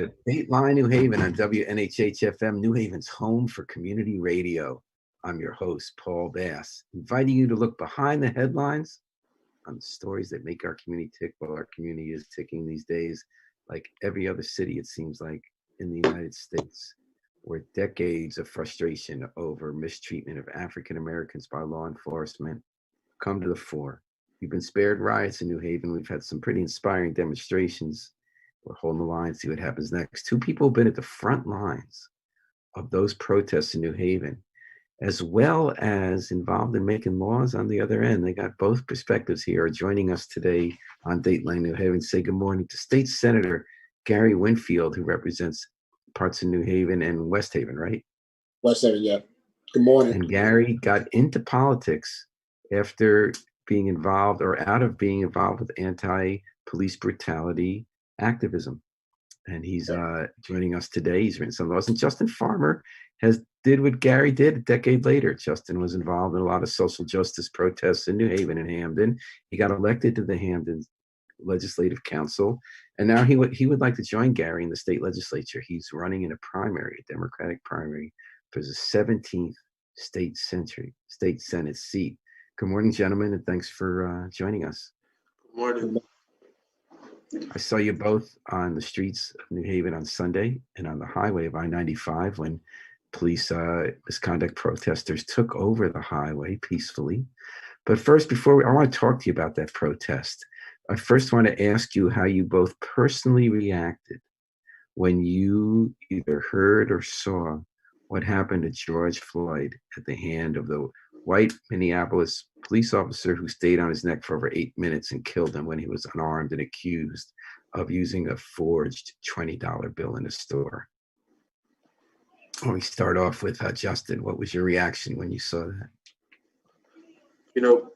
to Dateline New Haven on WNHH-FM, New Haven's home for community radio. I'm your host, Paul Bass, inviting you to look behind the headlines on the stories that make our community tick while our community is ticking these days. Like every other city, it seems like, in the United States, where decades of frustration over mistreatment of African Americans by law enforcement come to the fore. We've been spared riots in New Haven. We've had some pretty inspiring demonstrations. We're holding the line, see what happens next. Two people have been at the front lines of those protests in New Haven, as well as involved in making laws on the other end. They got both perspectives here. Joining us today on Dateline New Haven, say good morning to State Senator Gary Winfield, who represents parts of New Haven and West Haven, right? West Haven, yeah. Good morning. And Gary got into politics after being involved or out of being involved with anti-police brutality activism. And he's joining us today. He's written some of those. And Justin Farmer did what Gary did a decade later. Justin was involved in a lot of social justice protests in New Haven and Hamden. He got elected to the Hamden Legislative Council. And now he would like to join Gary in the state legislature. He's running in a Democratic primary for the 17th state Senate seat. Good morning, gentlemen, and thanks for joining us. Good morning. I saw you both on the streets of New Haven on Sunday and on the highway of I-95 when police misconduct protesters took over the highway peacefully. But first, I want to talk to you about that protest. I first want to ask you how you both personally reacted when you either heard or saw what happened to George Floyd at the hand of the white Minneapolis police officer who stayed on his neck for over 8 minutes and killed him when he was unarmed and accused of using a forged $20 bill in a store. Let me start off with Justin. What was your reaction when you saw that? You know,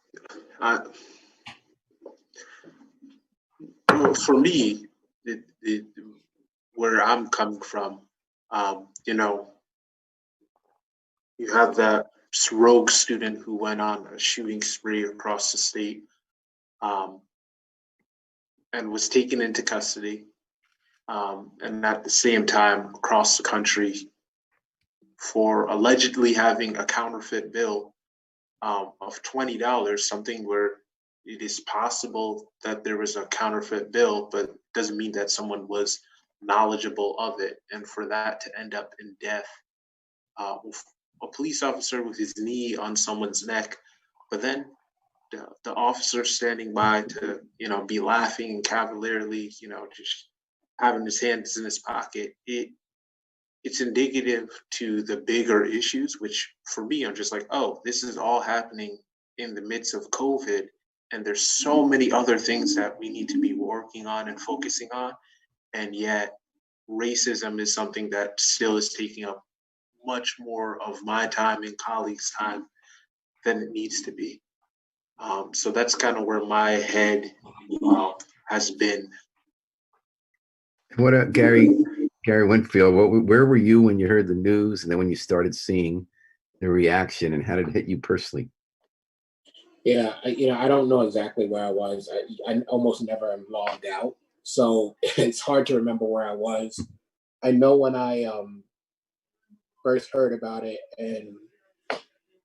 for me, where I'm coming from, you have that rogue student who went on a shooting spree across the state and was taken into custody, and at the same time across the country for allegedly having a counterfeit bill of $20, something where it is possible that there was a counterfeit bill, but doesn't mean that someone was knowledgeable of it. And for that to end up in death, a police officer with his knee on someone's neck, but then the officer standing by to, be laughing and cavalierly, just having his hands in his pocket. It's indicative to the bigger issues, which for me, I'm just like, oh, this is all happening in the midst of COVID. And there's so many other things that we need to be working on and focusing on. And yet racism is something that still is taking up much more of my time and colleagues' time than it needs to be. So that's kind of where my head has been. What Gary Winfield, where were you when you heard the news and then when you started seeing the reaction, and how did it hit you personally? Yeah, I don't know exactly where I was. I almost never am logged out, so it's hard to remember where I was. I know when I first heard about it and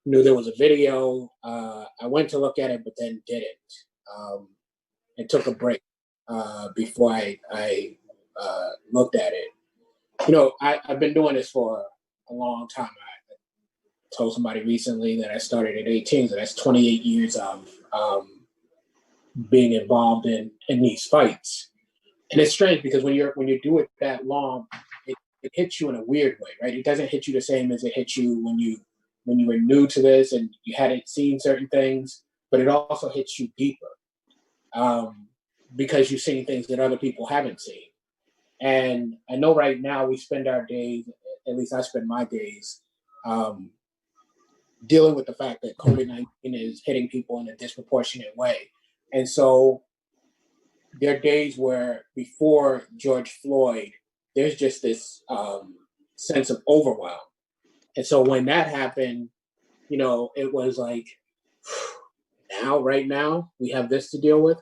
knew there was a video, I went to look at it, but then didn't. And took a break before I looked at it. I've been doing this for a long time. I told somebody recently that I started at 18, so that's 28 years of being involved in these fights. And it's strange because when you do it that long, it hits you in a weird way, right? It doesn't hit you the same as it hit you when you were new to this and you hadn't seen certain things, but it also hits you deeper because you've seen things that other people haven't seen. And I know right now we spend our days, at least I spend my days, dealing with the fact that COVID-19 is hitting people in a disproportionate way. And so there are days where before George Floyd, there's just this sense of overwhelm. And so when that happened, it was like, right now, we have this to deal with.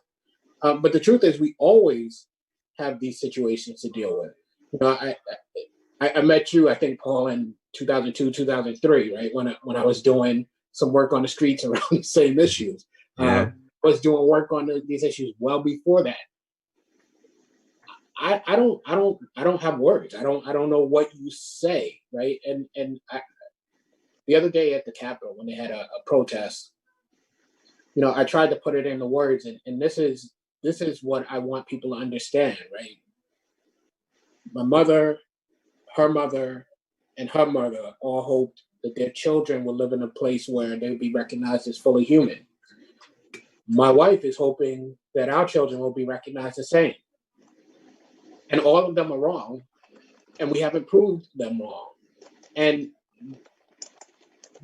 But the truth is we always have these situations to deal with. You know, I met you, I think, Paul, in 2002, 2003, right? When I was doing some work on the streets around the same issues. Yeah. Was doing work on these issues well before that. I don't have words. I don't know what you say, right? And the other day at the Capitol when they had a protest, you know, I tried to put it into words, and this is what I want people to understand, right? My mother, her mother, and her mother all hoped that their children will live in a place where they would be recognized as fully human. My wife is hoping that our children will be recognized the same. And all of them are wrong, and we haven't proved them wrong. And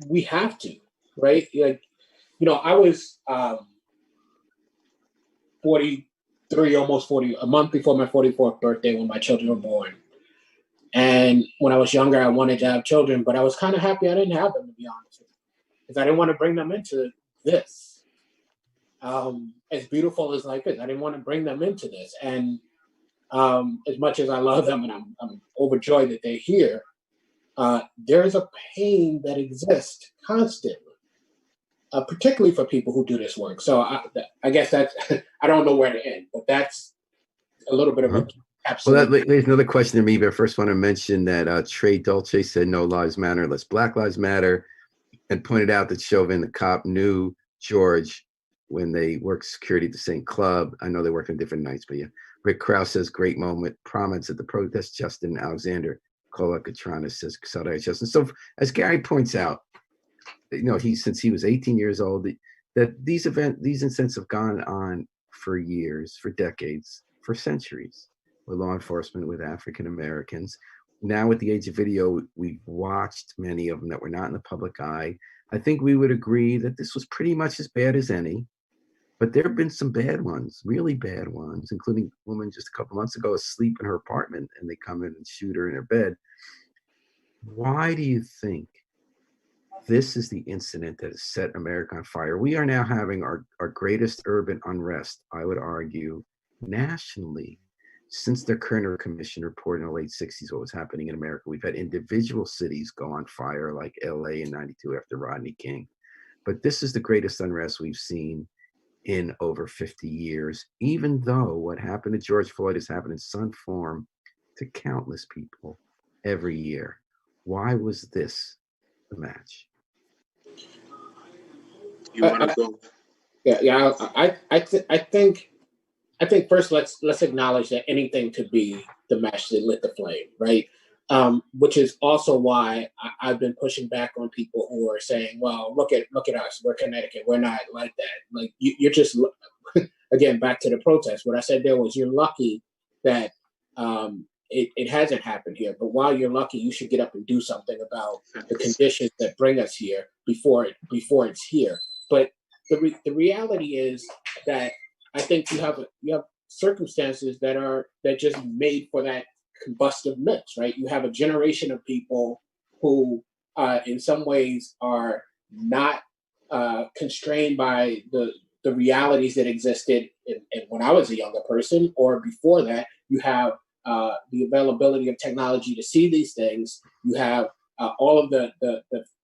we have to, right? Like, you know, I was 43, almost 40, a month before my 44th birthday when my children were born. And when I was younger, I wanted to have children, but I was kind of happy I didn't have them, to be honest with you, because I didn't want to bring them into this. As beautiful as life is, I didn't want to bring them into this. And as much as I love them and I'm overjoyed that they're here, there's a pain that exists constantly, particularly for people who do this work. So I guess that's, I don't know where to end, but that's a little bit of a Well, there's another question to me, but I first want to mention that Trey Dolce said no lives matter unless Black Lives Matter, and pointed out that Chauvin, the cop, knew George when they worked security at the same club. I know they work on different nights, but yeah. Rick Krause says, great moment. Prominence at the protest. Justin Alexander Colacatron says, Saudade Justin. So as Gary points out, you know, since he was 18 years old, that these incidents have gone on for years, for decades, for centuries, with law enforcement, with African Americans. Now with the age of video, we've watched many of them that were not in the public eye. I think we would agree that this was pretty much as bad as any. But there have been some bad ones, really bad ones, including a woman just a couple months ago asleep in her apartment and they come in and shoot her in her bed. Why do you think this is the incident that has set America on fire? We are now having our greatest urban unrest, I would argue, nationally, since the Kerner Commission reported in the late 60s what was happening in America. We've had individual cities go on fire like LA in 92 after Rodney King. But this is the greatest unrest we've seen in over 50 years, even though what happened to George Floyd has happened in some form to countless people every year. Why was this the match? You want to go? Yeah. I think first let's acknowledge that anything could be the match that lit the flame, right? Which is also why I've been pushing back on people who are saying, "Well, look at us. We're Connecticut. We're not like that." Like you're just again back to the protest. What I said there was, you're lucky that it hasn't happened here. But while you're lucky, you should get up and do something about the conditions that bring us here before it's here. But the reality is that I think you have circumstances that just made for that combustive mix, right? You have a generation of people who, in some ways, are not constrained by the realities that existed when I was a younger person, or before that. You have the availability of technology to see these things. You have all of the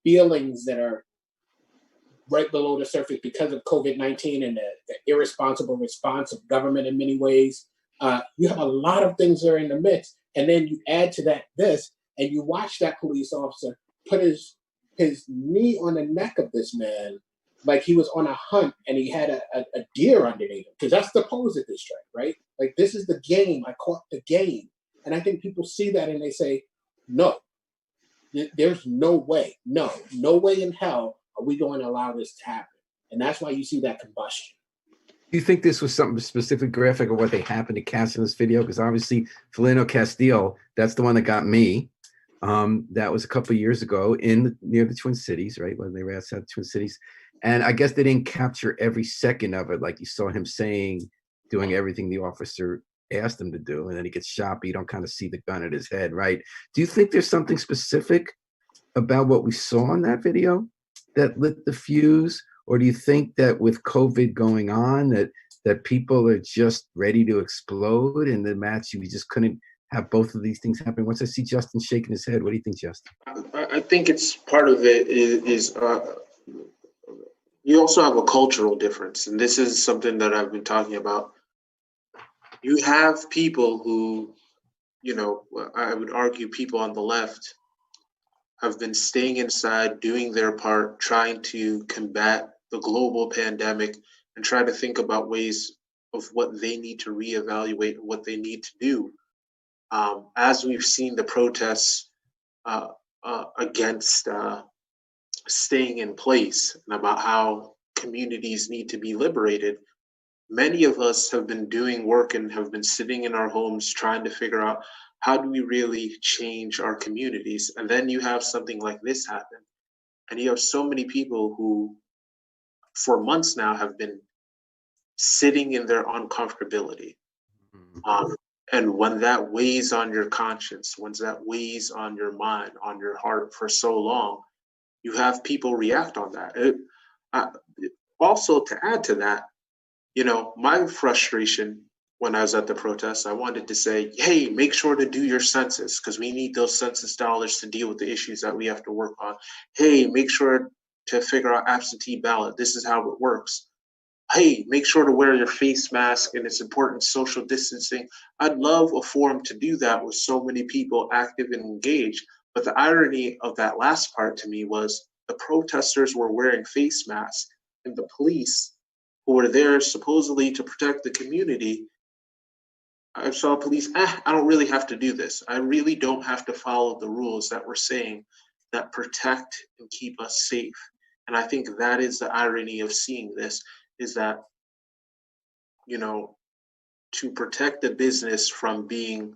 feelings that are right below the surface because of COVID-19 and the irresponsible response of government in many ways. You have a lot of things that are in the mix. And then you add to that this, and you watch that police officer put his knee on the neck of this man like he was on a hunt and he had a deer underneath him. Because that's the pose at this track, right? Like, this is the game. I caught the game. And I think people see that and they say, no, there's no way. No way in hell are we going to allow this to happen. And that's why you see that combustion. Do you think this was something specific graphic of what they happened to catch in this video? Because obviously, Philando Castile, that's the one that got me. That was a couple of years ago near the Twin Cities, right? When they were outside the Twin Cities. And I guess they didn't capture every second of it. Like you saw him doing everything the officer asked him to do. And then he gets shot, but you don't kind of see the gun at his head, right? Do you think there's something specific about what we saw in that video that lit the fuse? Or do you think that with COVID going on, that people are just ready to explode in the match? You just couldn't have both of these things happening? Once I see Justin shaking his head, what do you think, Justin? I think it's part of it is you also have a cultural difference, and this is something that I've been talking about. You have people who, I would argue people on the left have been staying inside, doing their part, trying to combat the global pandemic and try to think about ways of what they need to reevaluate, what they need to do. As we've seen the protests against staying in place and about how communities need to be liberated, many of us have been doing work and have been sitting in our homes trying to figure out how do we really change our communities. And then you have something like this happen, and you have so many people who for months now have been sitting in their uncomfortability. And when that weighs on your conscience, when that weighs on your mind, on your heart for so long, you have people react on that. Also, to add to that, my frustration when I was at the protest, I wanted to say, hey, make sure to do your census because we need those census dollars to deal with the issues that we have to work on. Hey, make sure to figure out absentee ballot. This is how it works. Hey, make sure to wear your face mask and it's important social distancing. I'd love a forum to do that with so many people active and engaged. But the irony of that last part to me was the protesters were wearing face masks and the police who were there supposedly to protect the community. I saw police, I don't really have to do this. I really don't have to follow the rules that we're saying that protect and keep us safe. And I think that is the irony of seeing this, is that, to protect the business from being,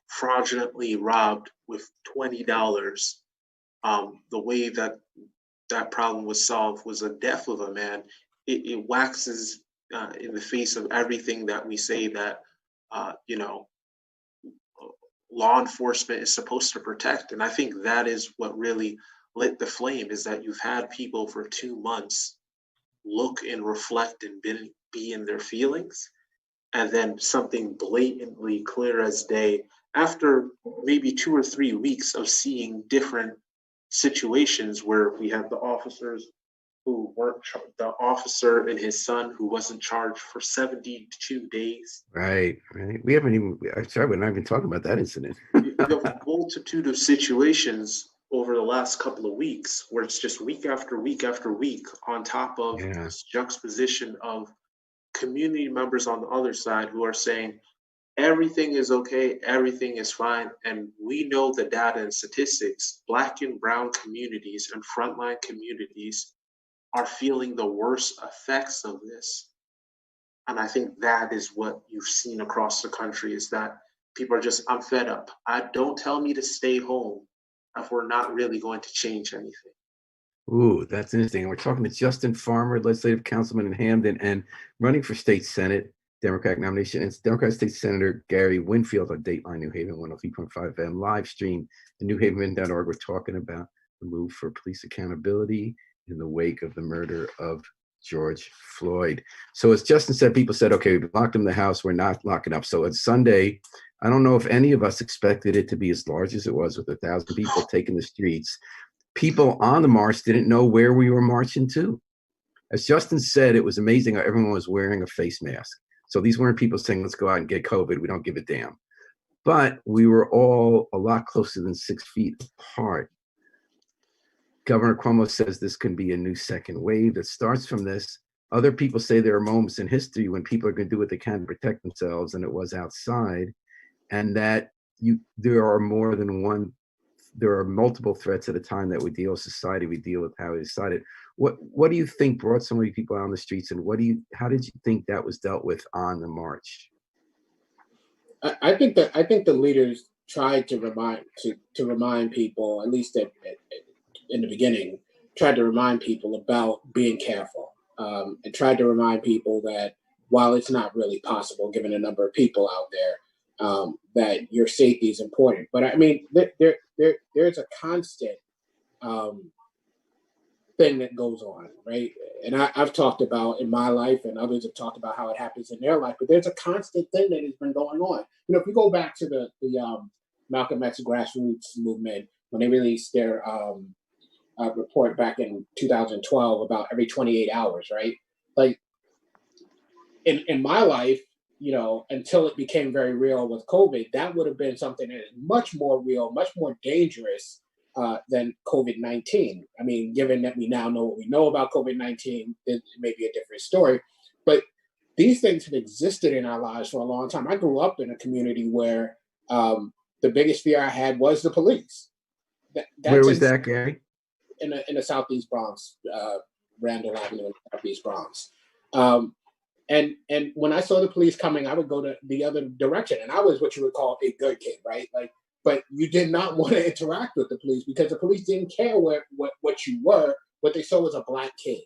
fraudulently robbed with $20, the way that that problem was solved was the death of a man. It waxes in the face of everything that we say that, law enforcement is supposed to protect. And I think that is what really lit the flame, is that you've had people for 2 months look and reflect and be in their feelings. And then something blatantly clear as day, after maybe 2 or 3 weeks of seeing different situations where we had the officers who weren't the officer and his son who wasn't charged for 72 days. Right. We haven't even, sorry, we're not even talking about that incident. You have a multitude of situations over the last couple of weeks where it's just week after week after week on top of this juxtaposition of community members on the other side who are saying everything is okay, everything is fine. And we know the data and statistics, Black and brown communities and frontline communities are feeling the worst effects of this. And I think that is what you've seen across the country, is that people are just, I'm fed up. Don't tell me to stay home if we're not really going to change anything. Ooh, that's interesting. We're talking to Justin Farmer, legislative councilman in Hamden and running for state senate, Democratic nomination, and Democratic State Senator Gary Winfield on Dateline New Haven 103.5 FM live stream at newhaven.org. We're talking about the move for police accountability in the wake of the murder of George Floyd. So as Justin said, people said, okay, we locked him in the house, we're not locking up. So it's Sunday. I don't know if any of us expected it to be as large as it was, with 1,000 people taking the streets. People on the march didn't know where we were marching to. As Justin said, it was amazing how everyone was wearing a face mask. So these weren't people saying, let's go out and get COVID. We don't give a damn. But we were all a lot closer than 6 feet apart. Governor Cuomo says this can be a new second wave that starts from this. Other people say there are moments in history when people are going to do what they can to protect themselves, and it was outside, and that there are more than one. There are multiple threats at a time that we deal with society. We deal with how we decided. What do you think brought so many people out on the streets, and how did you think that was dealt with on the march? I think the leaders tried to remind people, at least in the beginning, tried to remind people about being careful, and tried to remind people that while it's not really possible, given the number of people out there, that your safety is important. But I mean, there's a constant thing that goes on, right? And I've talked about in my life, and others have talked about how it happens in their life, but there's a constant thing that has been going on. If you go back to the Malcolm X grassroots movement, when they released their report back in 2012 about every 28 hours, right? Like in my life, until it became very real with COVID, that would have been something that is much more real, much more dangerous than COVID-19. I mean, given that we now know what we know about COVID-19, it may be a different story. But these things have existed in our lives for a long time. I grew up in a community where the biggest fear I had was the police. Where was that, Gary? In the Southeast Bronx, Randall Avenue in the Southeast Bronx. And when I saw the police coming, I would go to the other direction. And I was what you would call a good kid, right? But you did not want to interact with the police because the police didn't care what you were. What they saw was a black kid.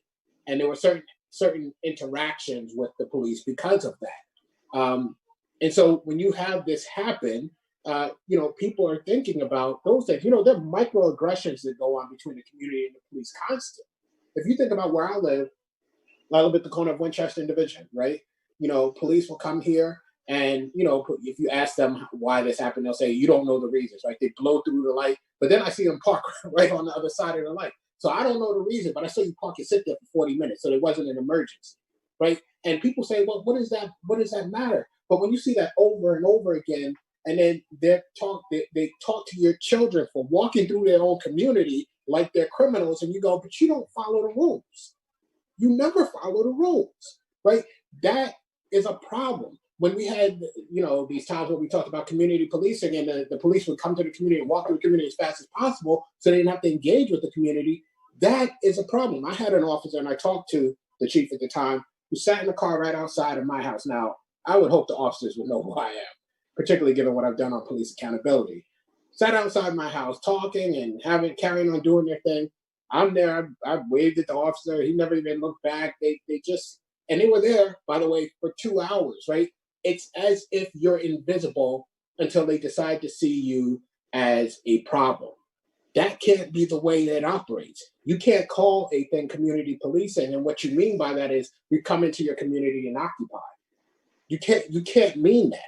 And there were certain interactions with the police because of that. And so when you have this happen, people are thinking about those things. There are microaggressions that go on between the community and the police constantly. If you think about where I live at the corner of Winchester and Division, right? Police will come here and, if you ask them why this happened, they'll say, you don't know the reasons, right? They blow through the light, but then I see them park right on the other side of the light. So I don't know the reason, but I saw you park and sit there for 40 minutes. So there wasn't an emergency, right? And people say, well, what does that matter? But when you see that over and over again, and then they talk to your children for walking through their own community like they're criminals, and you go, but you don't follow the rules. You never follow the rules, right? That is a problem. When we had, these times when we talked about community policing and the police would come to the community and walk through the community as fast as possible so they didn't have to engage with the community, that is a problem. I had an officer, and I talked to the chief at the time, who sat in the car right outside of my house. Now, I would hope the officers would know who I am, particularly given what I've done on police accountability. Sat outside my house talking and carrying on doing their thing. I'm there. I waved at the officer. He never even looked back. They were there, by the way, for 2 hours, right? It's as if you're invisible until they decide to see you as a problem. That can't be the way that it operates. You can't call a thing community policing, and what you mean by that is we come into your community and occupy. You can't mean that.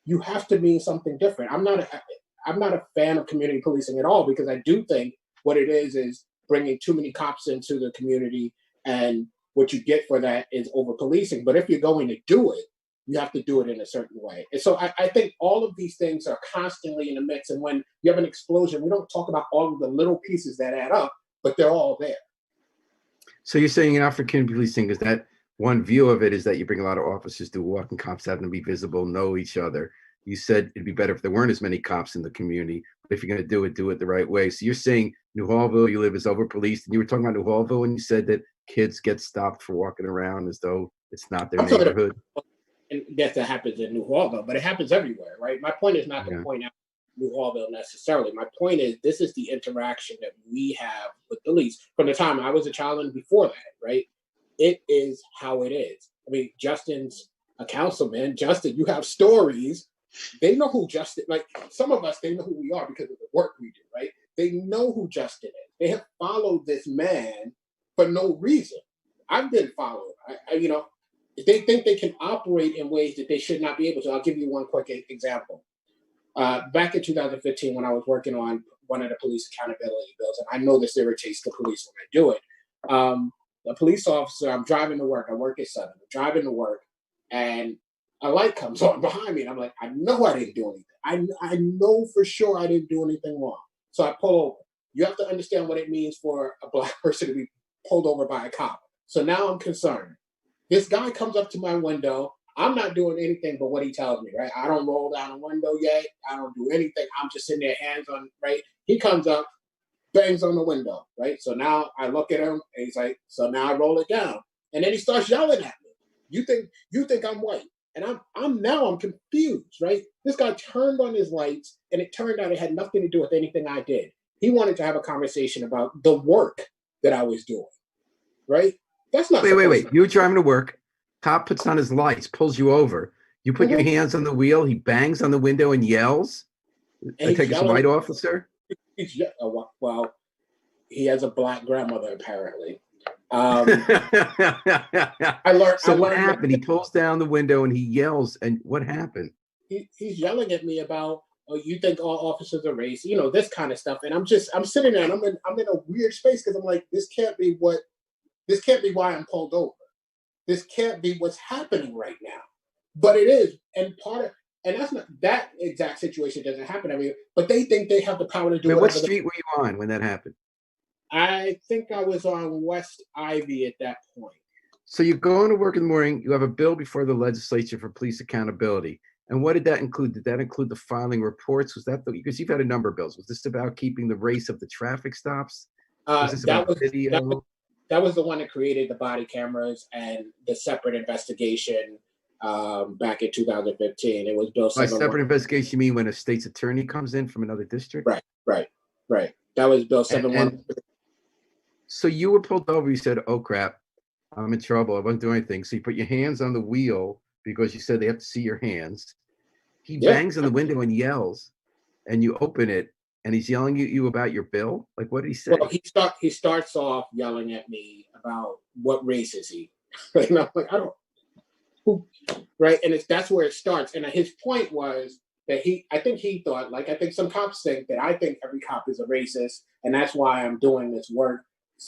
You have to mean something different. I'm not a fan of community policing at all, because I do think what it is bringing too many cops into the community, and what you get for that is over policing. But if you're going to do it, you have to do it in a certain way. And so I think all of these things are constantly in the mix. And when you have an explosion, we don't talk about all of the little pieces that add up, but they're all there. So you're saying for community policing, is that one view of it is that you bring a lot of officers to work and cops have to be visible, know each other. You said it'd be better if there weren't as many cops in the community, but if you're going to do it the right way. So you're saying New Hallville, you live, is over-policed, and you were talking about New Hallville, and you said that kids get stopped for walking around as though it's not their neighborhood. And that happens in New Hallville, but it happens everywhere, right? My point is not to point out New Hallville necessarily. My point is this is the interaction that we have with the police from the time I was a child and before that, right? It is how it is. I mean, Justin's a councilman. Justin, you have stories. They know who Justin, like some of us, they know who we are because of the work we do, right? They know who Justin is. They have followed this man for no reason. I've been followed. They think they can operate in ways that they should not be able to. I'll give you one quick example. Back in 2015, when I was working on one of the police accountability bills, and I know this irritates the police when I do it. A police officer, I'm driving to work. I work at 7. I'm driving to work, and a light comes on behind me, and I'm like, I know I didn't do anything. I know for sure I didn't do anything wrong. So I pull over. You have to understand what it means for a Black person to be pulled over by a cop. So now I'm concerned. This guy comes up to my window. I'm not doing anything but what he tells me, right? I don't roll down a window yet. I don't do anything. I'm just sitting there, hands on, right? He comes up, bangs on the window, right? So now I look at him, and he's like, so now I roll it down. And then he starts yelling at me. You think I'm white. And I'm confused, right? This guy turned on his lights, and it turned out it had nothing to do with anything I did. He wanted to have a conversation about the work that I was doing, right? That's not. Wait. You're driving to work. Cop puts on his lights, pulls you over. You put your hands on the wheel. He bangs on the window and yells. I take a white officer. Well, He has a black grandmother, apparently. I learned. So what happened? He pulls down the window and he yells. And what happened? He's yelling at me about, oh, you think all officers are racist, you know, this kind of stuff. And I'm sitting there and I'm in a weird space because I'm like, this can't be why I'm pulled over. This can't be what's happening right now. But it is. And that's not, that exact situation doesn't happen every year, but they think they have the power to do it. What street were you on when that happened? I think I was on West-Ivy at that point. So you're going to work in the morning, you have a bill before the legislature for police accountability. And what did that include? Did that include the filing reports? Was that because you've had a number of bills? Was this about keeping the race of the traffic stops? Was this about video? That was the one that created the body cameras and the separate investigation back in 2015. It was Bill 7. By separate investigation, you mean when a state's attorney comes in from another district? Right. That was Bill 7. So you were pulled over. You said, "Oh crap, I'm in trouble. I wasn't doing anything." So you put your hands on the wheel because you said they have to see your hands. He bangs on the window and yells, and you open it, and he's yelling at you about your bill. Like, what did he say? Well, he starts off yelling at me about what race is he, and I'm like, I don't. Who, right, and that's where it starts. And his point was that I think he thought, like I think some cops think that I think every cop is a racist, and that's why I'm doing this work,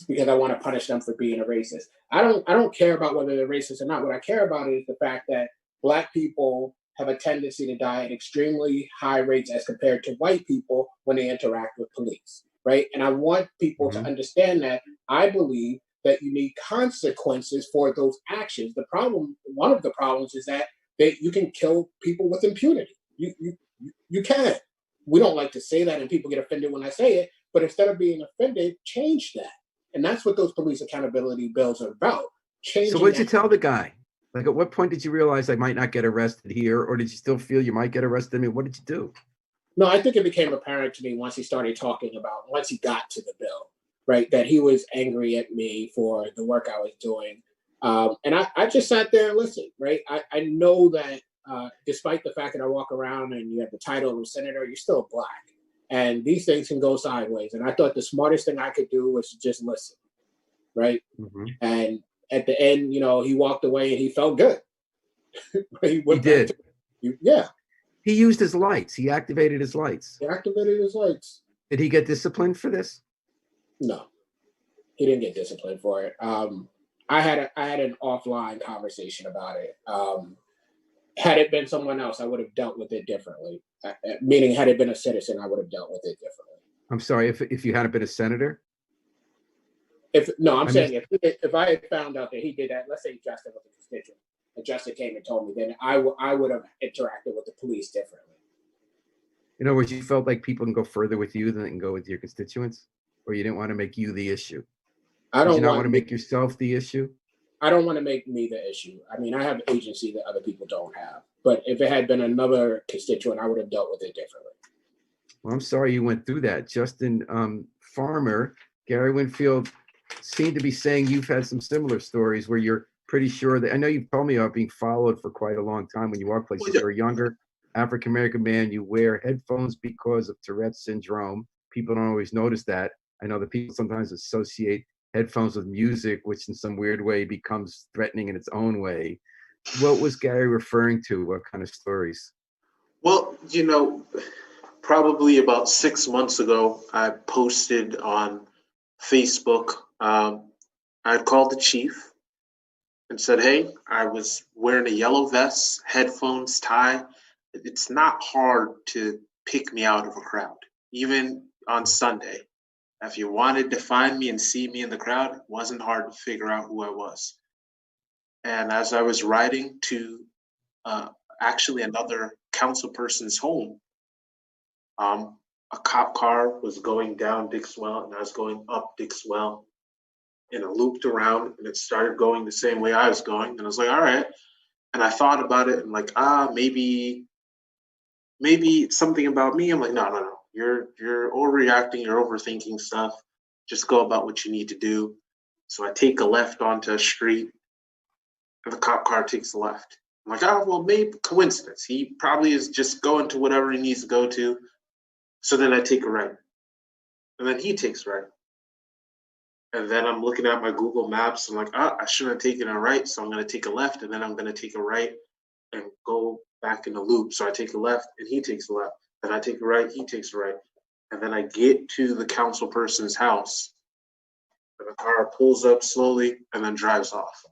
because I want to punish them for being a racist. I don't care about whether they're racist or not. What I care about is the fact that Black people have a tendency to die at extremely high rates as compared to white people when they interact with police, right? And I want people to understand that I believe that you need consequences for those actions. One of the problems is that you can kill people with impunity. You can. We don't like to say that, and people get offended when I say it, but instead of being offended, change that. And that's what those police accountability bills are about. So what did you tell the guy? Like, at what point did you realize I might not get arrested here, or did you still feel you might get arrested? I mean, what did you do? No, I think it became apparent to me once he started talking about, once he got to the bill, right, that he was angry at me for the work I was doing. And I just sat there and listened, right? I know that despite the fact that I walk around and you have the title of senator, you're still Black. And these things can go sideways. And I thought the smartest thing I could do was to just listen, right? And at the end, you know, he walked away and he felt good. He did. Yeah. He used his lights. He activated his lights. Did he get disciplined for this? No, he didn't get disciplined for it. I had an offline conversation about it. Had it been someone else, I would have dealt with it differently. Meaning, had it been a citizen, I would have dealt with it differently. I'm sorry, if you hadn't been a senator? Saying if I had found out that he did that, let's say Justin was a constituent, and Justin came and told me, then I would have interacted with the police differently. In other words, you felt like people can go further with you than they can go with your constituents? Or you didn't want to make you the issue? Did you not want to make yourself the issue? I don't want to make me the issue. I mean, I have agency that other people don't have. But if it had been another constituent, I would have dealt with it differently. Well, I'm sorry you went through that. Justin Farmer, Gary Winfield seemed to be saying you've had some similar stories where you're pretty sure that, I know you've told me about being followed for quite a long time when you walk places. You're a younger African-American man. You wear headphones because of Tourette's syndrome. People don't always notice that. I know that people sometimes associate headphones with music, which in some weird way becomes threatening in its own way. What was Gary referring to? What kind of stories? Well, you know, probably about 6 months ago, I posted on Facebook. I called the chief and said, hey, I was wearing a yellow vest, headphones, tie. It's not hard to pick me out of a crowd, even on Sunday. If you wanted to find me and see me in the crowd, it wasn't hard to figure out who I was. And as I was riding to actually another council person's home, a cop car was going down Dixwell, and I was going up Dixwell, and it looped around, and it started going the same way I was going. And I was like, all right. And I thought about it, and like, maybe it's something about me. I'm like, no. You're overreacting, you're overthinking stuff. Just go about what you need to do. So I take a left onto a street, and the cop car takes a left. I'm like, oh, well, maybe coincidence. He probably is just going to whatever he needs to go to. So then I take a right. And then he takes right. And then I'm looking at my Google Maps. I'm like, I shouldn't have taken a right. So I'm going to take a left. And then I'm going to take a right and go back in the loop. So I take a left and he takes a left. Then I take a right, he takes a right. And then I get to the council person's house. And the car pulls up slowly and then drives off.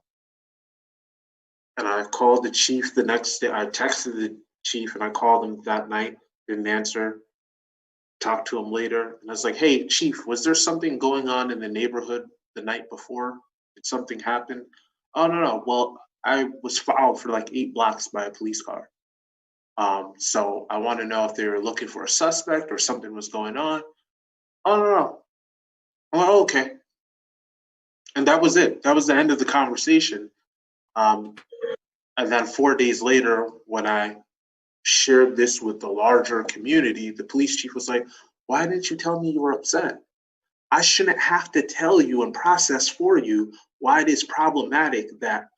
And I called the chief the next day. I texted the chief and I called him that night, didn't answer. Talked to him later. And I was like, hey, chief, was there something going on in the neighborhood the night before? Did something happen? Oh, no. Well, I was followed for like 8 blocks by a police car. So I want to know if they were looking for a suspect or something was going on. Oh, no. I'm like, oh, okay. And that was it. That was the end of the conversation. And then 4 days later, when I shared this with the larger community, the police chief was like, why didn't you tell me you were upset? I shouldn't have to tell you and process for you why it is problematic that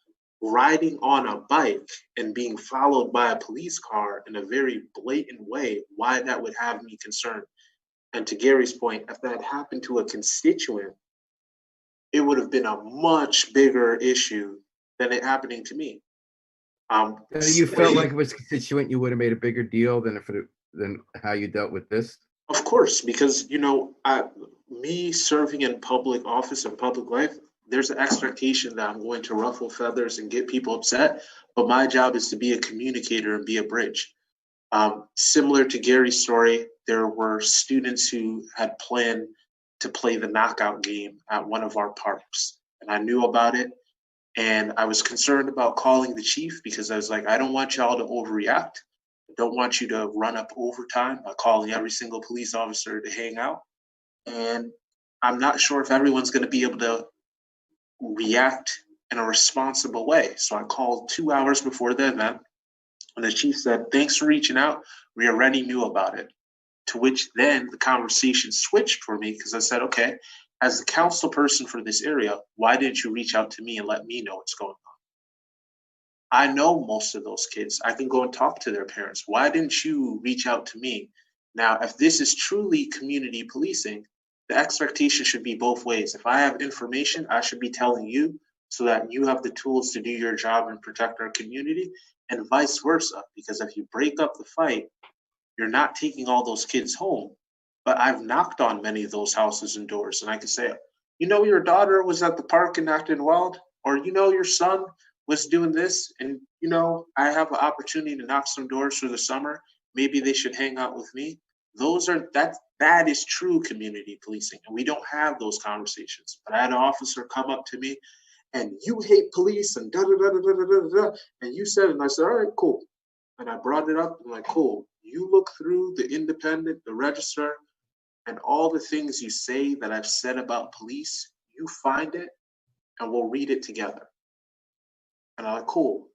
riding on a bike and being followed by a police car in a very blatant way, why that would have me concerned. And to Gary's point, if that happened to a constituent, it would have been a much bigger issue than it happening to me. You felt like it was constituent, you would have made a bigger deal than than how you dealt with this? Of course, because, me serving in public office and public life, there's an expectation that I'm going to ruffle feathers and get people upset, but my job is to be a communicator and be a bridge. Similar to Gary's story, there were students who had planned to play the knockout game at one of our parks, and I knew about it. And I was concerned about calling the chief because I was like, I don't want y'all to overreact. I don't want you to run up overtime by calling every single police officer to hang out. And I'm not sure if everyone's going to be able to react in a responsible way. So I called 2 hours before the event, and the chief said, thanks for reaching out. We already knew about it. To which then the conversation switched for me because I said, okay, as the council person for this area, why didn't you reach out to me and let me know what's going on? I know most of those kids. I can go and talk to their parents. Why didn't you reach out to me? Now, if this is truly community policing, the expectation should be both ways. If I have information, I should be telling you so that you have the tools to do your job and protect our community, and vice versa. Because if you break up the fight, you're not taking all those kids home. But I've knocked on many of those houses and doors, and I can say, your daughter was at the park and acting wild, or your son was doing this, and I have an opportunity to knock some doors for the summer. Maybe they should hang out with me. That is true community policing, and we don't have those conversations. But I had an officer come up to me, and you hate police, and da da da da da da da, and you said, and I said, all right, cool. And I brought it up, and I'm like, cool. You look through the independent, the register, and all the things you say that I've said about police, you find it, and we'll read it together. And I'm like, cool.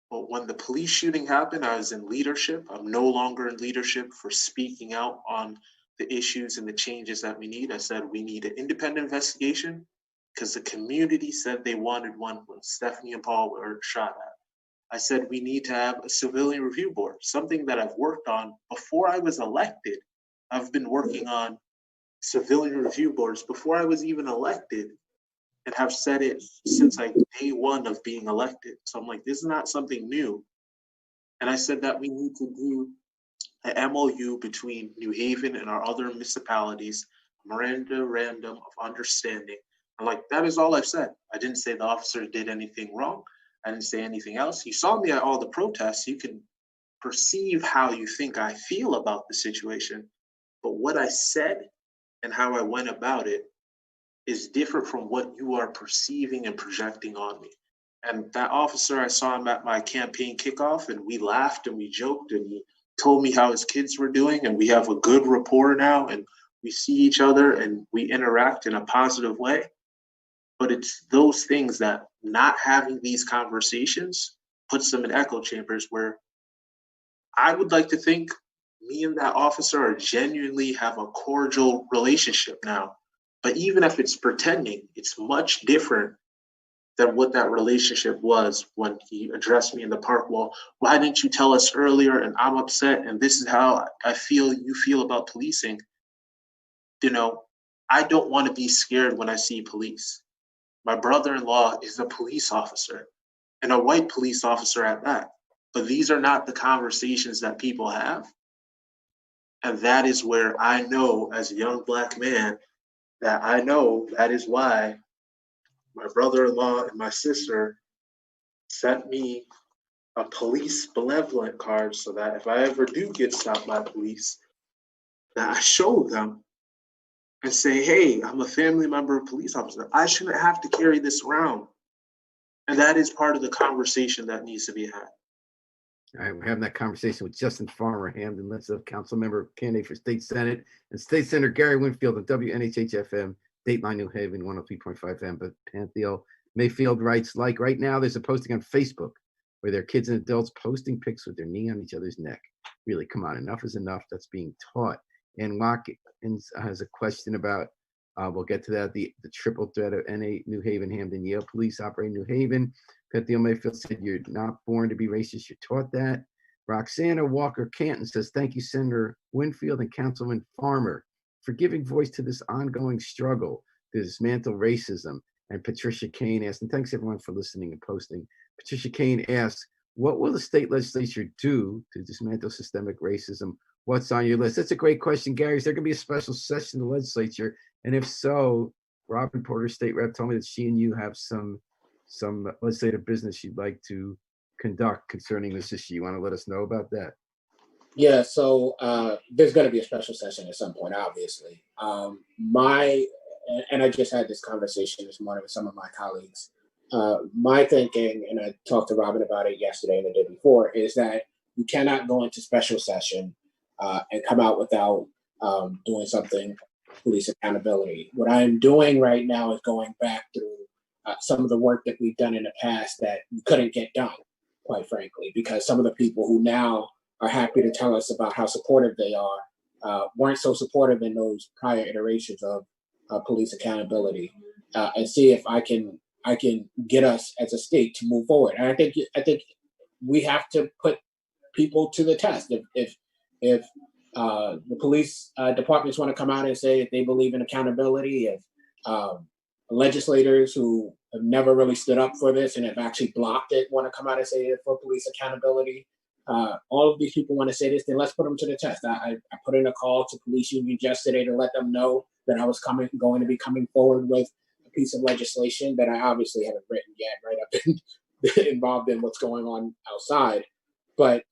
But when the police shooting happened, I was in leadership. I'm no longer in leadership for speaking out on the issues and the changes that we need. I said, we need an independent investigation because the community said they wanted one when Stephanie and Paul were shot at. I said, we need to have a civilian review board, something that I've worked on before I was elected. I've been working on civilian review boards before I was even elected, and have said it since like day one of being elected. So I'm like, this is not something new. And I said that we need to do an MOU between New Haven and our other municipalities, memorandum of understanding. And like, that is all I've said. I didn't say the officer did anything wrong. I didn't say anything else. You saw me at all the protests. You can perceive how you think I feel about the situation. But what I said and how I went about it is different from what you are perceiving and projecting on me. And that officer, I saw him at my campaign kickoff, and we laughed and we joked, and he told me how his kids were doing, and we have a good rapport now, and we see each other and we interact in a positive way. But it's those things that not having these conversations puts them in echo chambers where I would like to think me and that officer are genuinely have a cordial relationship now. But even if it's pretending, it's much different than what that relationship was when he addressed me in the park. Well, why didn't you tell us earlier? And I'm upset, and this is how I feel you feel about policing. I don't want to be scared when I see police. My brother-in-law is a police officer, and a white police officer at that. But these are not the conversations that people have. And that is where I know, as a young Black man, that I know that is why my brother-in-law and my sister sent me a police benevolent card, so that if I ever do get stopped by police, that I show them and say, hey, I'm a family member of police officer. I shouldn't have to carry this around. And that is part of the conversation that needs to be had. All right, we're having that conversation with Justin Farmer, Hamden Litzau, council member candidate for state senate, and state senator Gary Winfield of WNHH-FM, Dateline New Haven, 103.5 FM. But Pantheon Mayfield writes, like right now, there's a posting on Facebook where there are kids and adults posting pics with their knee on each other's neck. Really, come on, enough is enough. That's being taught. And Watkins has a question about, we'll get to that, the triple threat of NA, New Haven, Hamden, Yale police operating New Haven. Pantheon Mayfield said, you're not born to be racist, you're taught that. Roxana Walker Canton says, thank you, Senator Winfield and Councilman Farmer, for giving voice to this ongoing struggle to dismantle racism. And Patricia Kane asked, and thanks everyone for listening and posting. Patricia Kane asks, what will the state legislature do to dismantle systemic racism? What's on your list? That's a great question, Gary. Is there going to be a special session in the legislature? And if so, Robin Porter, state rep, told me that she and you have some legislative business you'd like to conduct concerning this issue. You want to let us know about that? Yeah, so there's going to be a special session at some point, obviously. And I just had this conversation this morning with some of my colleagues. My thinking, and I talked to Robin about it yesterday and the day before, is that you cannot go into special session and come out without doing something police accountability. What I'm doing right now is going back through some of the work that we've done in the past that we couldn't get done, quite frankly, because some of the people who now are happy to tell us about how supportive they are weren't so supportive in those prior iterations of police accountability, and see if I can get us as a state to move forward. And I think we have to put people to the test. If the police departments want to come out and say if they believe in accountability, if legislators who have never really stood up for this and have actually blocked it want to come out and say it for police accountability, all of these people want to say this, then let's put them to the test. I put in a call to police unions yesterday to let them know that I was going to be coming forward with a piece of legislation that I obviously haven't written yet, right? I've been involved in what's going on outside. But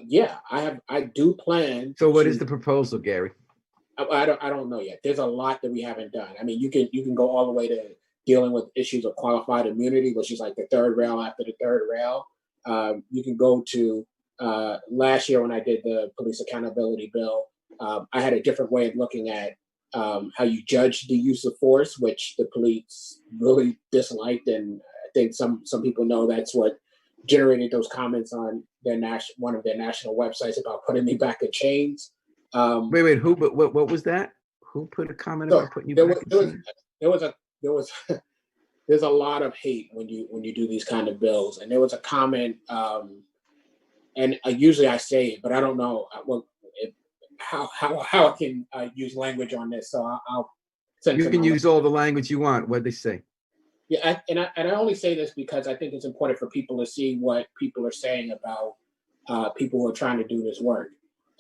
yeah, I do plan. So what is the proposal, Gary? I don't know yet. There's a lot that we haven't done. I mean, you can go all the way to dealing with issues of qualified immunity, which is like the third rail after the third rail. You can go to last year when I did the police accountability bill. I had a different way of looking at how you judge the use of force, which the police really disliked, and I think some people know that's what generated those comments on their one of their national websites about putting me back in chains. Wait, who? But what was that? Who put a comment about putting you back in chains? There's a lot of hate when you do these kind of bills, and there was a comment, and usually I say it, but I don't know how I can use language on this. So I'll send. You can use all the language you want. What'd they say? Yeah, and I only say this because I think it's important for people to see what people are saying about people who are trying to do this work.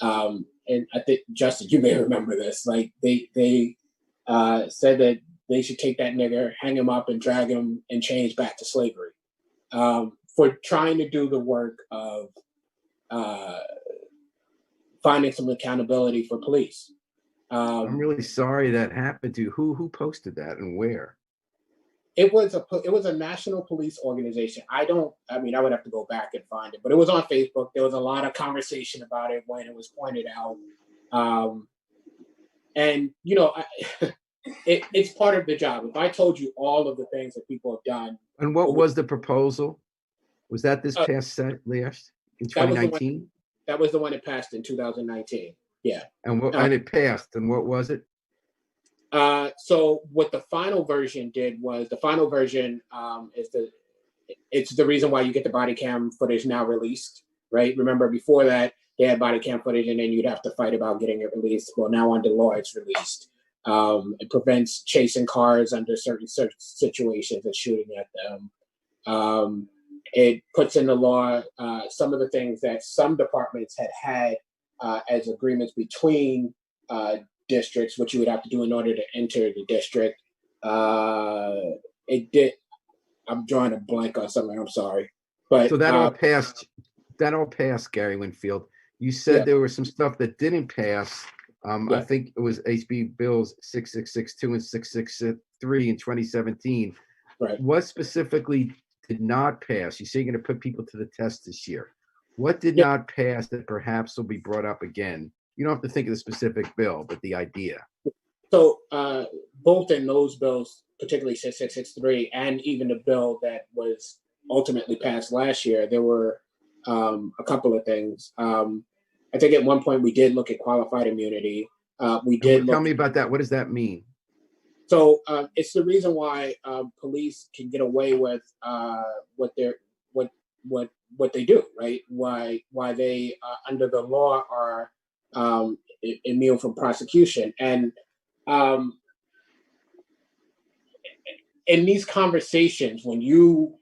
And I think, Justin, you may remember this. Like they said that they should take that nigger, hang him up, and drag him in chains back to slavery for trying to do the work of finding some accountability for police. I'm really sorry that happened to you. Who posted that and where? It was a national police organization. I would have to go back and find it, but it was on Facebook. There was a lot of conversation about it when it was pointed out. And you know, it's part of the job. If I told you all of the things that people have done. And what was the proposal? Was that this past set last in 2019? That was the one that passed in 2019. Yeah. And it passed. And what was it? So what the final version did was it's the reason why you get the body cam footage now released, right? Remember before that they had body cam footage and then you'd have to fight about getting it released. Well, now under law it's released. It prevents chasing cars under certain situations and shooting at them. It puts in the law some of the things that some departments had as agreements between districts, which you would have to do in order to enter the district. It did. I'm drawing a blank on something. I'm sorry, but so that all passed. That all passed, Gary Winfield. You said there was some stuff that didn't pass. I think it was HB Bills 6662 and 663 in 2017. Right. What specifically did not pass? You say you're going to put people to the test this year. What did not pass that perhaps will be brought up again? You don't have to think of the specific bill, but the idea. So both in those bills, particularly 6663 and even the bill that was ultimately passed last year, there were a couple of things. I think at one point we did look at qualified immunity. We did tell me about that. What does that mean? So it's the reason why police can get away with what they do, right? Why they under the law are immune from prosecution. And in these conversations, when you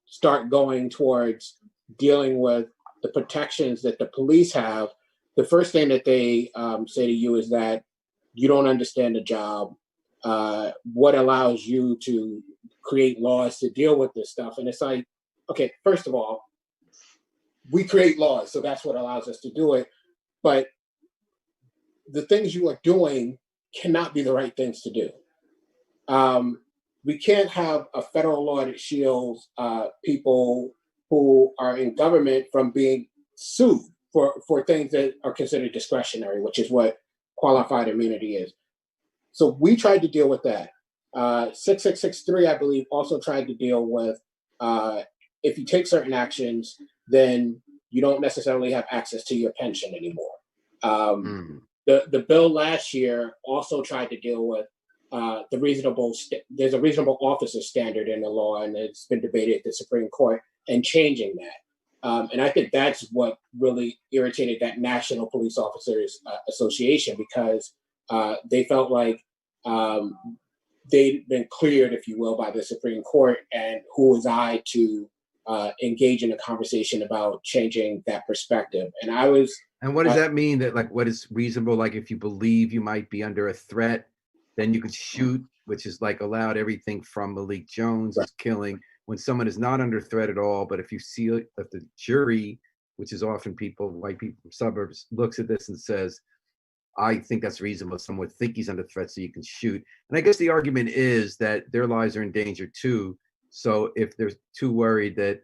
start going towards dealing with the protections that the police have, the first thing that they say to you is that you don't understand the job. What allows you to create laws to deal with this stuff? And it's like, okay, first of all, we create laws, so that's what allows us to do it. But the things you are doing cannot be the right things to do. We can't have a federal law that shields people who are in government from being sued for things that are considered discretionary, which is what qualified immunity is. So we tried to deal with that. 6663, I believe, also tried to deal with if you take certain actions, then you don't necessarily have access to your pension anymore. The bill last year also tried to deal with there's a reasonable officer standard in the law, and it's been debated at the Supreme Court, and changing that. And I think that's what really irritated that National Police Officers Association, because they felt like they'd been cleared, if you will, by the Supreme Court, and who was I to engage in a conversation about changing that perspective? And what does that mean? That, like, what is reasonable? Like, if you believe you might be under a threat, then you could shoot, which is like allowed everything from Malik Jones is killing when someone is not under threat at all. But if you see that the jury, which is often people, white people from suburbs, looks at this and says, I think that's reasonable. Someone would think he's under threat, so you can shoot. And I guess the argument is that their lives are in danger too. So if they're too worried that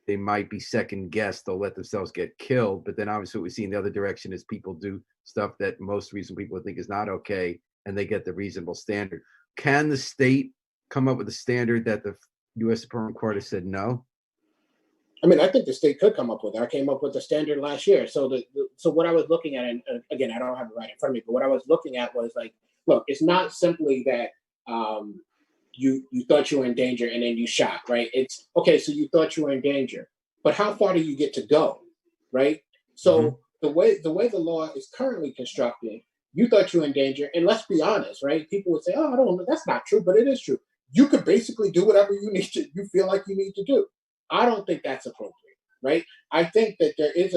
they might be second guessed, they'll let themselves get killed. But then obviously what we see in the other direction is people do stuff that most reasonable people think is not okay, and they get the reasonable standard. Can the state come up with a standard that the U.S. Supreme Court has said no? I mean, I think the state could come up with it. I came up with the standard last year. So so what I was looking at, and again, I don't have it right in front of me, but what I was looking at was like, look, it's not simply that you thought you were in danger and then you shot, right? It's okay. So you thought you were in danger, but how far do you get to go, right? So the way the law is currently constructed, you thought you were in danger, and let's be honest, right? People would say, "Oh, I don't know, that's not true," but it is true. You could basically do whatever you feel like you need to do. I don't think that's appropriate, right? I think that there is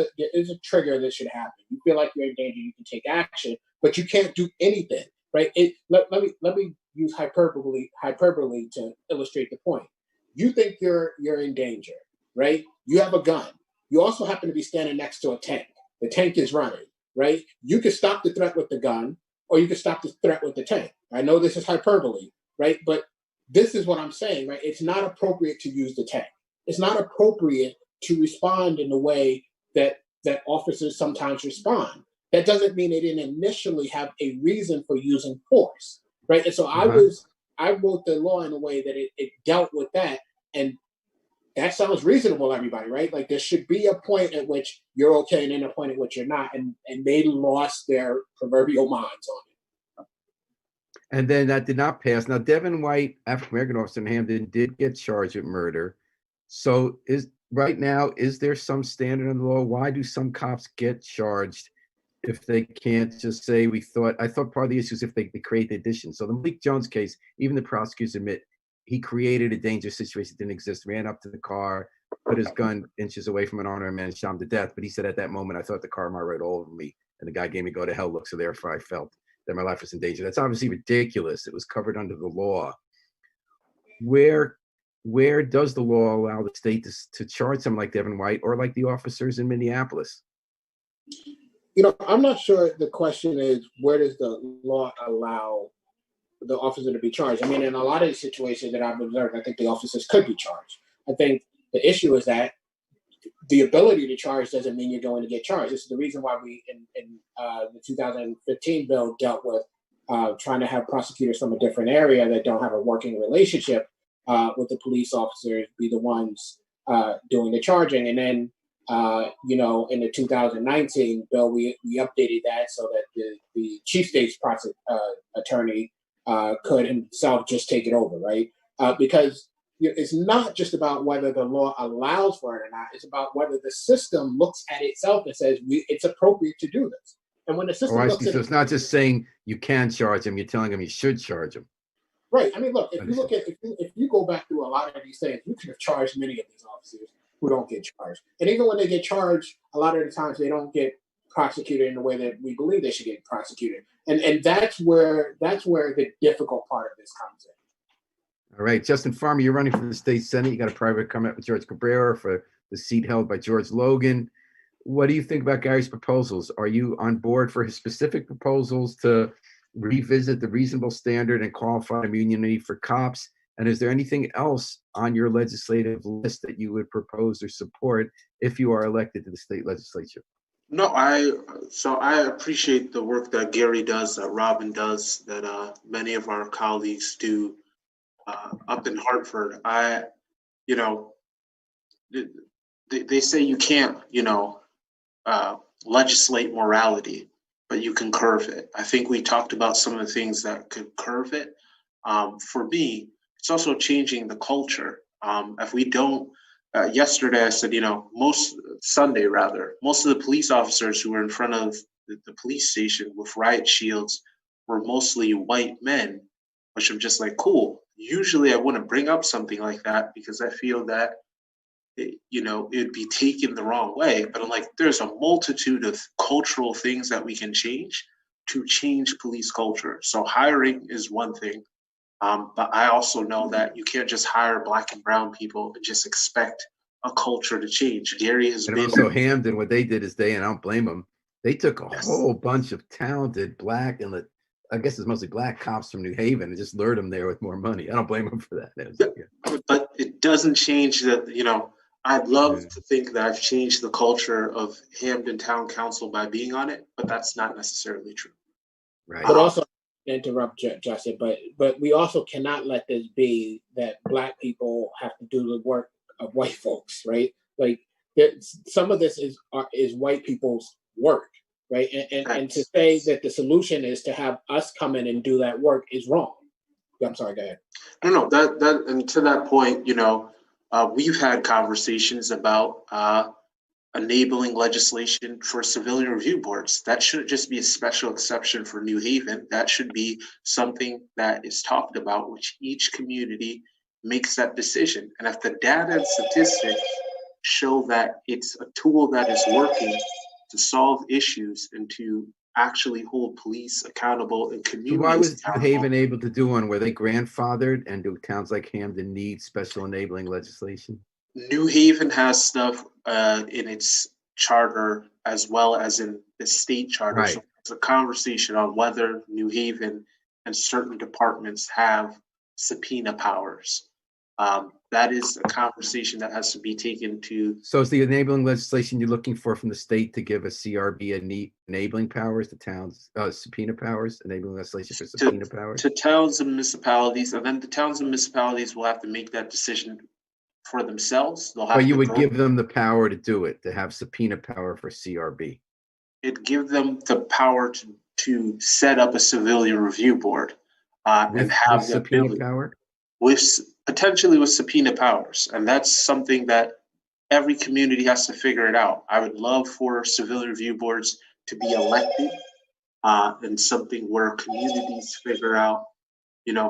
a trigger that should happen. You feel like you're in danger, you can take action, but you can't do anything, right? Let me use hyperbole to illustrate the point. You think you're in danger, right? You have a gun. You also happen to be standing next to a tank. The tank is running, right? You can stop the threat with the gun, or you can stop the threat with the tank. I know this is hyperbole, right? But this is what I'm saying, right? It's not appropriate to use the tank. It's not appropriate to respond in the way that officers sometimes respond. That doesn't mean they didn't initially have a reason for using force, right? And so I wrote the law in a way that it dealt with that, and that sounds reasonable, everybody, right? Like there should be a point at which you're okay, and then a point at which you're not, and they lost their proverbial minds on it. And then that did not pass. Now, Devin White, African American officer in Hamden, did get charged with murder. So is there some standard in the law? Why do some cops get charged if they can't just say, I thought part of the issue is if they create the addition. So the Malik Jones case, even the prosecutors admit he created a dangerous situation that didn't exist, ran up to the car, put his gun inches away from an unarmed man and shot him to death. But he said at that moment, I thought the car might ride all over me. And the guy gave me go to hell look. So therefore I felt that my life was in danger. That's obviously ridiculous. It was covered under the law. Where does the law allow the state to charge someone like Devin White or like the officers in Minneapolis? I'm not sure the question is, where does the law allow the officer to be charged? I mean, in a lot of situations that I've observed, I think the officers could be charged. I think the issue is that the ability to charge doesn't mean you're going to get charged. This is the reason why we, in the 2015 bill, dealt with trying to have prosecutors from a different area that don't have a working relationship with the police officers be the ones doing the charging. And then, in the 2019 bill, we updated that so that the chief state's attorney could himself just take it over, right? Because it's not just about whether the law allows for it or not. It's about whether the system looks at itself and says it's appropriate to do this. And when the system looks at so it's not just saying you can charge them; you're telling them you should charge them. Right. I mean, look, if you go back through a lot of these things, you could have charged many of these officers who don't get charged. And even when they get charged, a lot of the times they don't get prosecuted in the way that we believe they should get prosecuted. And that's where the difficult part of this comes in. All right, Justin Farmer, you're running for the state Senate. You got a private comment with George Cabrera for the seat held by George Logan. What do you think about Gary's proposals? Are you on board for his specific proposals to revisit the reasonable standard and qualified immunity for cops? And is there anything else on your legislative list that you would propose or support if you are elected to the state legislature? No, I appreciate the work that Gary does, that Robin does, that many of our colleagues do up in Hartford. They say you can't, legislate morality, but you can curve it. I think we talked about some of the things that could curve it. For me, it's also changing the culture. If we don't, yesterday I said, most of the police officers who were in front of the police station with riot shields were mostly white men, which I'm just like, cool. Usually I wouldn't bring up something like that because I feel that, it'd be taken the wrong way. But I'm like, there's a multitude of cultural things that we can change to change police culture. So hiring is one thing. But I also know that you can't just hire Black and brown people and just expect a culture to change. Gary has been. Also Hamden, what they did is and I don't blame them, they took a whole bunch of talented Black and I guess it's mostly Black cops from New Haven and just lured them there with more money. I don't blame them for that. But it doesn't change that, I'd love to think that I've changed the culture of Hamden Town Council by being on it, but that's not necessarily true. Right. But also, interrupt Justin, but we also cannot let this be that Black people have to do the work of white folks, right? Like some of this is white people's work, right? And to say that the solution is to have us come in and do that work is wrong. I'm sorry, go ahead. No, that and to that point, we've had conversations about enabling legislation for civilian review boards. That shouldn't just be a special exception for New Haven. That should be something that is talked about, which each community makes that decision. And if the data and statistics show that it's a tool that is working to solve issues and to actually hold police accountable and communities. So why was New Haven able to do one where they grandfathered, and do towns like Hamden need special enabling legislation? New Haven has stuff in its charter as well as in the state charter. Right. So it's a conversation on whether New Haven and certain departments have subpoena powers. That is a conversation that has to be taken to. So is the enabling legislation you're looking for from the state to give a CRB enabling powers to towns, subpoena powers, enabling legislation for subpoena powers? To towns and municipalities, and then the towns and municipalities will have to make that decision for themselves. They'll have but you would give them the power to do it, to have subpoena power for CRB. It'd give them the power to set up a civilian review board and have the subpoena ability, power? Potentially with subpoena powers. And that's something that every community has to figure it out. I would love for civilian review boards to be elected, and something where communities figure out,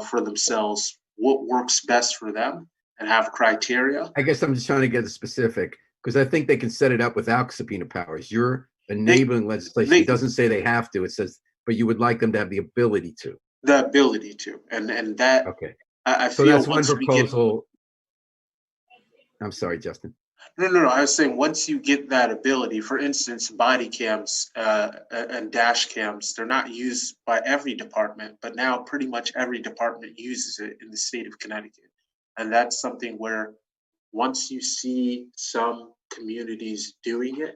for themselves what works best for them and have criteria. I guess I'm just trying to get specific because I think they can set it up without subpoena powers. You're enabling legislation. It doesn't say they have to. It says, but you would like them to have the ability to. The ability to, and that. Okay. I So feel that's one proposal. I'm sorry, Justin. No. I was saying once you get that ability, for instance, body cams and dash cams, they're not used by every department, but now pretty much every department uses it in the state of Connecticut. And that's something where once you see some communities doing it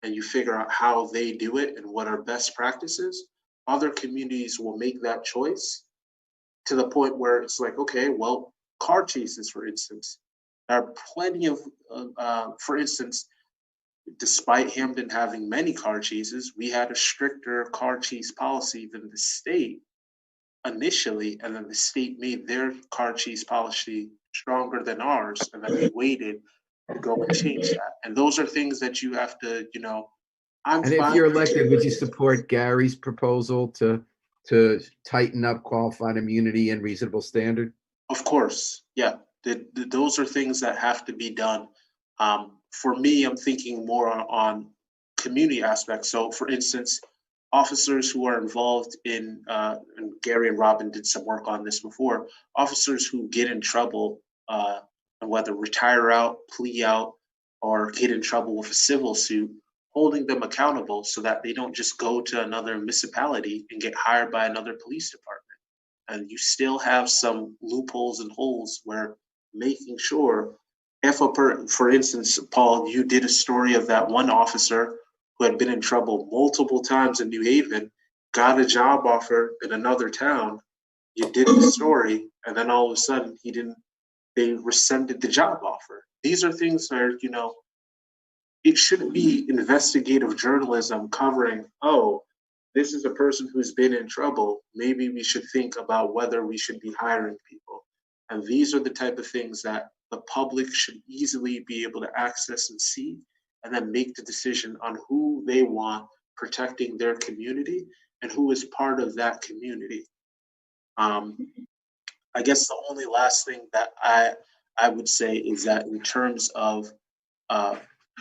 and you figure out how they do it and what are best practices, other communities will make that choice to the point where it's like, okay, well, car chases, for instance. There are plenty of, for instance, despite Hamden having many car chases, we had a stricter car chase policy than the state initially, and then the state made their car chase policy stronger than ours, and then we waited to go and change that. And those are things that you have to, And if you're elected, would you support Gary's proposal to tighten up qualified immunity and reasonable standard? Of course, yeah. Those are things that have to be done. For me, I'm thinking more on community aspects. So, for instance, officers who are involved in, and Gary and Robin did some work on this before, officers who get in trouble, and whether retire out, plea out, or get in trouble with a civil suit, holding them accountable so that they don't just go to another municipality and get hired by another police department. And you still have some loopholes and holes where making sure if for instance, Paul, you did a story of that one officer who had been in trouble multiple times in New Haven, got a job offer in another town. You did the story, and then all of a sudden they rescinded the job offer. These are things where, it shouldn't be investigative journalism covering, oh, this is a person who's been in trouble. Maybe we should think about whether we should be hiring people. And these are the type of things that the public should easily be able to access and see, and then make the decision on who they want protecting their community and who is part of that community. I guess the only last thing that I would say is that in terms of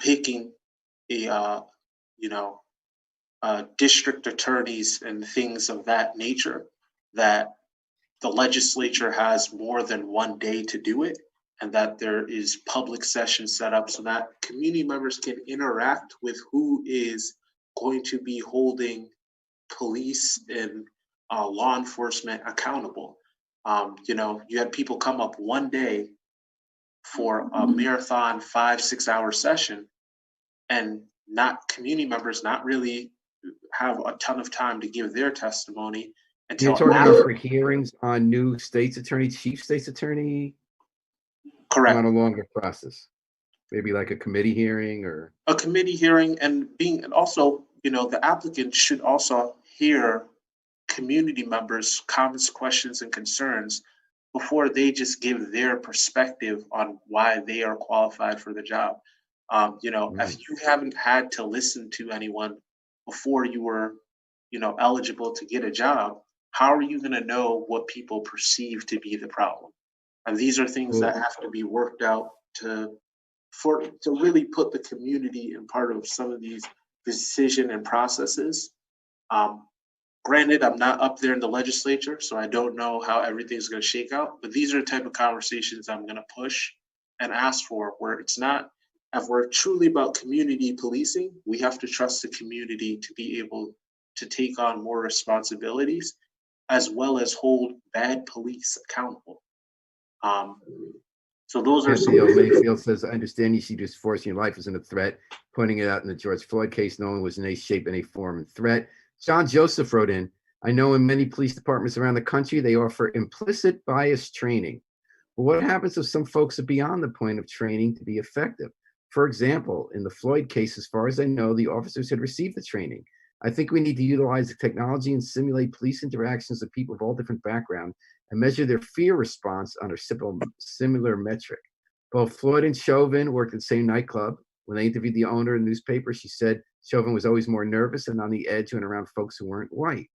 picking district attorneys and things of that nature, that the legislature has more than one day to do it, and that there is public sessions set up so that community members can interact with who is going to be holding police and law enforcement accountable. You had people come up one day for a marathon 5-6 hour session, and community members not really have a ton of time to give their testimony until You're talking about for hearings on new state's attorney, chief state's attorney? Correct. Not a longer process. Maybe like a committee hearing or a committee hearing, and also, the applicant should also hear community members' comments, questions, and concerns before they just give their perspective on why they are qualified for the job. If you haven't had to listen to anyone before you were, eligible to get a job, how are you going to know what people perceive to be the problem? And these are things that have to be worked out to really put the community in part of some of these decision and processes. Granted, I'm not up there in the legislature, so I don't know how everything's going to shake out, but these are the type of conversations I'm going to push and ask for, where it's not, if we're truly about community policing, we have to trust the community to be able to take on more responsibilities, as well as hold bad police accountable. So those are some. Mayfield says, I understand you see this force in your life isn't a threat. Pointing it out in the George Floyd case, no one was in any shape, any form of threat. John Joseph wrote in, I know in many police departments around the country, they offer implicit bias training. But what happens if some folks are beyond the point of training to be effective? For example, in the Floyd case, as far as I know, the officers had received the training. I think we need to utilize the technology and simulate police interactions with people of all different backgrounds and measure their fear response on a similar metric. Both Floyd and Chauvin worked at the same nightclub. When they interviewed the owner in the newspaper, she said Chauvin was always more nervous and on the edge when around folks who weren't white.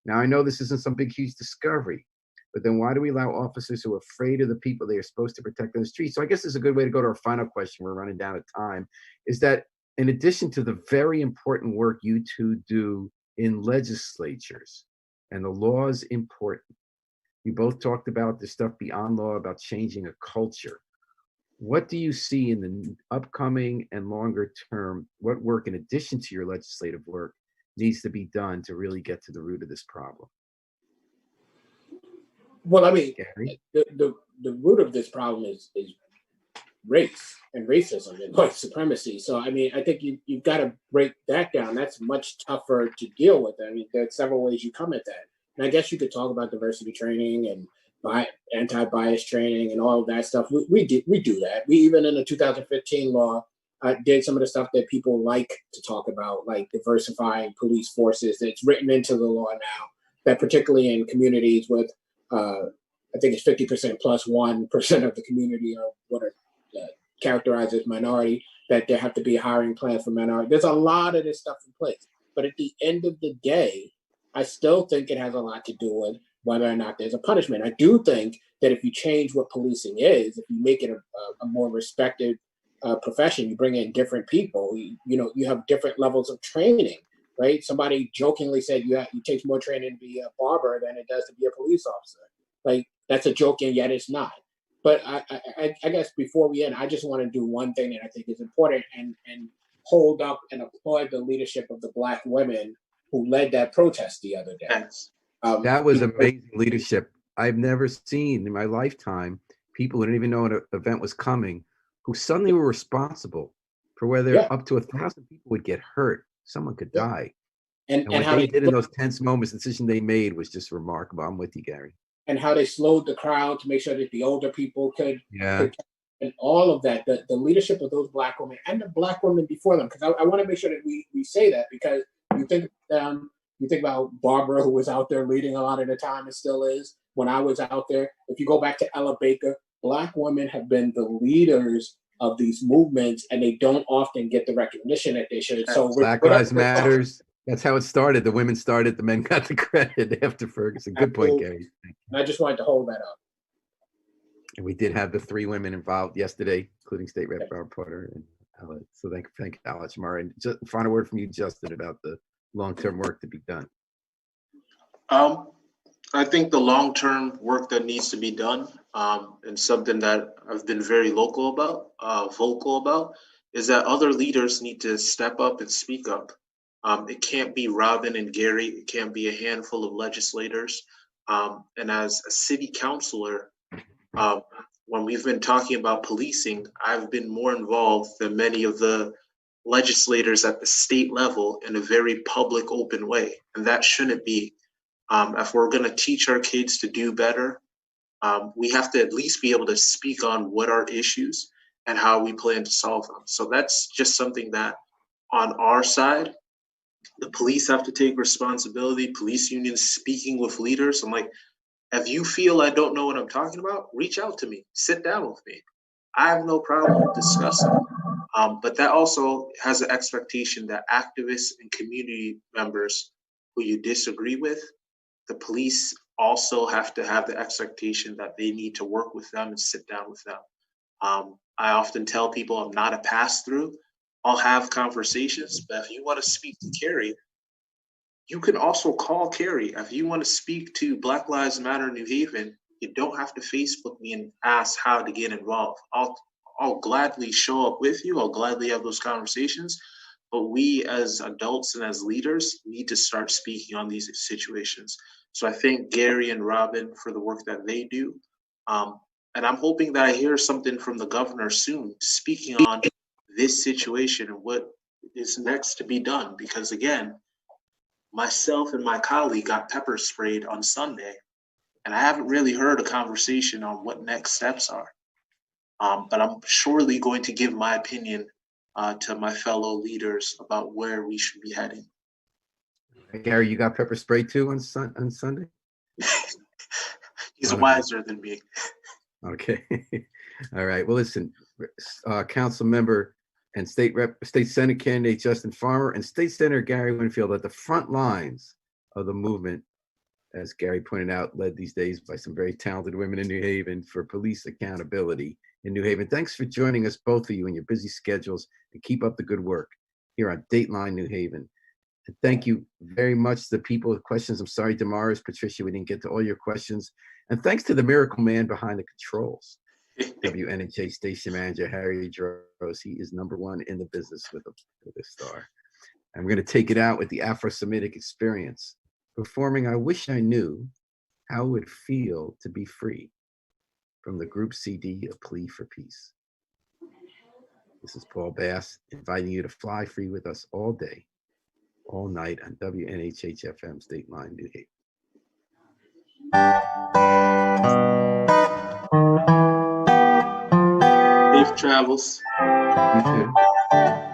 Now, I know this isn't some big, huge discovery, but then why do we allow officers who are afraid of the people they are supposed to protect on the street? So I guess it's a good way to go to our final question. We're running down at time. Is that in addition to the very important work you two do in legislatures, and the law is important, you both talked about the stuff beyond law, about changing a culture. What do you see in the upcoming and longer term? What work, in addition to your legislative work, needs to be done to really get to the root of this problem? Well, I mean, Gary? the root of this problem is race and racism and white supremacy. So, I mean, I think you've got to break that down. That's much tougher to deal with. I mean, there's several ways you come at that. And I guess you could talk about diversity training and anti-bias training and all of that stuff. We do that. We even in the 2015 law did some of the stuff that people like to talk about, like diversifying police forces. That's written into the law now. That particularly in communities with, I think it's 50% plus 1% of the community are what are characterized as minority, that there have to be a hiring plan for minority. There's a lot of this stuff in place. But at the end of the day, I still think it has a lot to do with whether or not there's a punishment. I do think that if you change what policing is, if you make it a more respected profession, you bring in different people, you have different levels of training, right? Somebody jokingly said it takes more training to be a barber than it does to be a police officer. Like, that's a joke, and yet it's not. But I guess before we end, I just want to do one thing that I think is important and hold up and applaud the leadership of the Black women who led that protest the other day. Thanks. That was amazing leadership. I've never seen in my lifetime people who didn't even know an event was coming, who suddenly were responsible for whether up to 1,000 people would get hurt. Someone could die. And what they did in those tense moments, the decision they made was just remarkable. I'm with you, Gary. And how they slowed the crowd to make sure that the older people could and all of that, the leadership of those Black women and the Black women before them, because I want to make sure that we say that, because you think about Barbara, who was out there leading a lot of the time and still is. When I was out there, if you go back to Ella Baker, Black women have been the leaders of these movements, and they don't often get the recognition that they should. So Black Lives Matters. That's how it started. The women started, the men got the credit after Ferguson. Good point, Gary. And I just wanted to hold that up. And we did have the 3 women involved yesterday, including State Rep Barb Potter and Alex. So thank you, Alex Murray. And just final word from you, Justin, about the long-term work to be done. I think the long-term work that needs to be done, and something that I've been very vocal about, is that other leaders need to step up and speak up. It can't be Robin and Gary. It can't be a handful of legislators. And as a city councilor, when we've been talking about policing, I've been more involved than many of the legislators at the state level in a very public, open way. And that shouldn't be. If we're going to teach our kids to do better, we have to at least be able to speak on what are issues and how we plan to solve them. So that's just something that on our side, the police have to take responsibility. Police unions speaking with leaders. I'm like, if you feel I don't know what I'm talking about, reach out to me, sit down with me. I have no problem discussing. But that also has an expectation that activists and community members who you disagree with, the police also have to have the expectation that they need to work with them and sit down with them. I often tell people I'm not a pass-through. I'll have conversations, but if you want to speak to Carrie, you can also call Carrie. If you want to speak to Black Lives Matter New Haven, you don't have to Facebook me and ask how to get involved. I'll gladly show up with you. I'll gladly have those conversations. But we as adults and as leaders need to start speaking on these situations. So I thank Gary and Robin for the work that they do. And I'm hoping that I hear something from the governor soon speaking on this situation and what is next to be done. Because again, myself and my colleague got pepper sprayed on Sunday, and I haven't really heard a conversation on what next steps are. But I'm surely going to give my opinion to my fellow leaders about where we should be heading. Hey, Gary, you got pepper spray too on Sunday? He's wiser than me. Okay. All right. Well, listen, Council Member and State Senate candidate Justin Farmer, and State Senator Gary Winfield at the front lines of the movement, as Gary pointed out, led these days by some very talented women in New Haven for police accountability in New Haven. Thanks for joining us, both of you, in your busy schedules, and keep up the good work here on Dateline New Haven. And thank you very much to the people with questions. I'm sorry, Damaris, Patricia, we didn't get to all your questions. And thanks to the miracle man behind the controls, WNHA station manager Harry Droz. He is #1 in the business with a star. I'm going to take it out with the Afro-Semitic Experience, performing I Wish I Knew How It Would Feel to Be Free from the group CD, A Plea for Peace. This is Paul Bass inviting you to fly free with us all day, all night on WNHH-FM Dateline New Haven. Safe travels. You too.